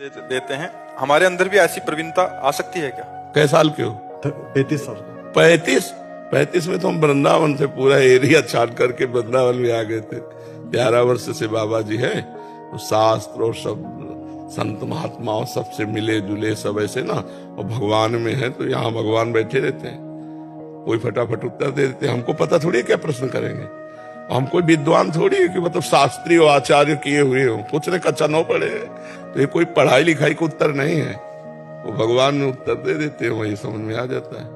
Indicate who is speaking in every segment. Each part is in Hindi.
Speaker 1: देते हैं। हमारे अंदर भी ऐसी प्रवीणता आ सकती है क्या?
Speaker 2: कै साल के हो?
Speaker 3: 35 साल।
Speaker 2: 35 में तो हम वृंदावन से पूरा एरिया छाट करके वृंदावन में आ गए थे। 11 वर्ष से बाबा जी हैं, तो शास्त्र और सब संत महात्माओं सबसे मिले जुले सब ऐसे ना, और भगवान में है तो यहाँ भगवान बैठे रहते हैं, कोई फटाफट उत्तर दे देते हैं। हमको पता थोड़ी है क्या प्रश्न करेंगे, हम कोई विद्वान थोड़ी है कि मतलब शास्त्री और आचार्य किए हुए हो, कुछ ने कच्चा न पढ़े, तो ये कोई पढ़ाई लिखाई का उत्तर नहीं है, वो भगवान में उत्तर दे देते हैं, वही समझ में आ जाता है।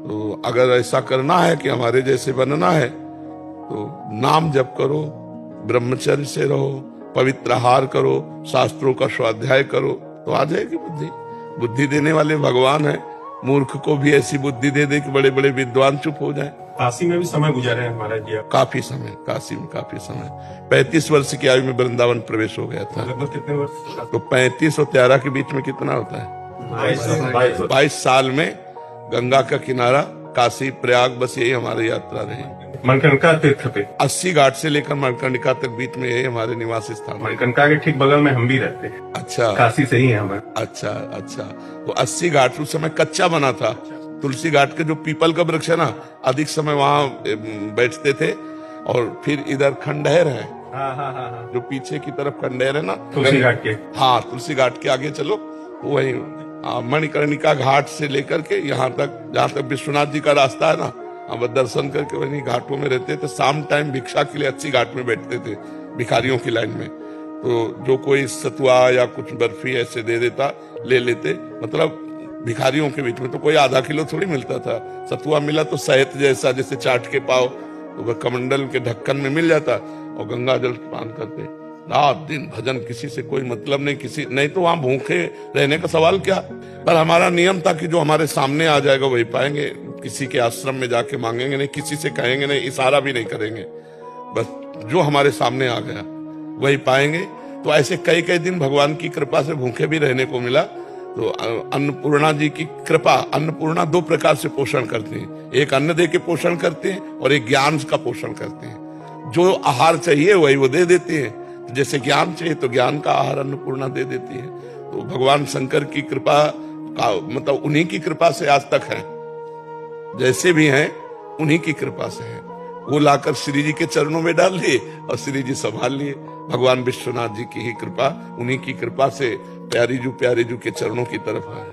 Speaker 2: तो अगर ऐसा करना है कि हमारे जैसे बनना है तो नाम जप करो, ब्रह्मचर्य से रहो, पवित्र आहार करो, शास्त्रों का स्वाध्याय करो, तो आ जाएगी बुद्धि। बुद्धि देने वाले भगवान है, मूर्ख को भी ऐसी बुद्धि दे दे कि बड़े बड़े विद्वान चुप हो जाएं।
Speaker 3: काशी में भी समय गुजारे हैं महाराज जी आप?
Speaker 2: काफी समय, काशी में काफी समय। 35 वर्ष की आयु में वृंदावन प्रवेश हो गया था।
Speaker 3: लगभग कितने वर्ष?
Speaker 2: तो 35 और 13 के बीच में कितना होता है? 22 साल में गंगा का किनारा, काशी प्रयाग, बस यही हमारी यात्रा रही।
Speaker 3: मणिकर्णिका तीर्थ पे
Speaker 2: 80 घाट से लेकर मणिकर्णिका तक बीच में यही हमारे निवास स्थान।
Speaker 3: मणिकर्णिका के ठीक बगल में हम भी रहते हैं।
Speaker 2: अच्छा,
Speaker 3: काशी से ही है हमें।
Speaker 2: अच्छा अच्छा। तो 80 घाट उस समय कच्चा बना था। तुलसी घाट के जो पीपल का वृक्ष है ना, अधिक समय वहां बैठते थे। और फिर इधर खंडहर है,
Speaker 3: हाँ।
Speaker 2: जो पीछे की तरफ खंडहर है ना,
Speaker 3: तुलसी घाट के।
Speaker 2: हाँ, तुलसी घाट के आगे चलो, वही मणिकर्णिका घाट से लेकर के यहाँ तक, जहाँ तक विश्वनाथ जी का रास्ता है ना, हम दर्शन करके वही घाटों में रहते थे। शाम टाइम भिक्षा के लिए 80 घाट में बैठते थे, भिखारियों की लाइन में। तो जो कोई सतुआ या कुछ बर्फी ऐसे दे देता, ले लेते। मतलब भिखारियों के बीच में तो कोई आधा किलो थोड़ी मिलता था, सतुआ मिला तो शहद जैसा, जैसे चाट के पाव, तो वह कमंडल के ढक्कन में मिल जाता, और गंगा जल पान करते। रात दिन भजन, किसी से कोई मतलब नहीं, किसी नहीं तो वहां भूखे रहने का सवाल क्या। पर हमारा नियम था कि जो हमारे सामने आ जाएगा वही पाएंगे, किसी के आश्रम में जाके मांगेंगे नहीं, किसी से कहेंगे नहीं, इशारा भी नहीं करेंगे, बस जो हमारे सामने आ गया वही पाएंगे। तो ऐसे कई कई दिन भगवान की कृपा से भूखे भी रहने को मिला। तो अन्नपूर्णा जी की कृपा, अन्नपूर्णा 2 प्रकार से पोषण करती हैं, एक अन्न दे के पोषण करते हैं और एक ज्ञान का पोषण करते हैं। जो आहार चाहिए वही वो दे देती है, जैसे ज्ञान चाहिए तो ज्ञान का आहार अन्नपूर्णा दे देती है। तो भगवान शंकर की कृपा का मतलब उन्हीं की कृपा से आज तक है, जैसे भी हैं उन्हीं की कृपा से है। वो लाकर श्री जी के चरणों में डाल लिए और श्री जी संभाल लिए। भगवान विश्वनाथ जी की ही कृपा, उन्हीं की कृपा से प्यारी जू के चरणों की तरफ आए।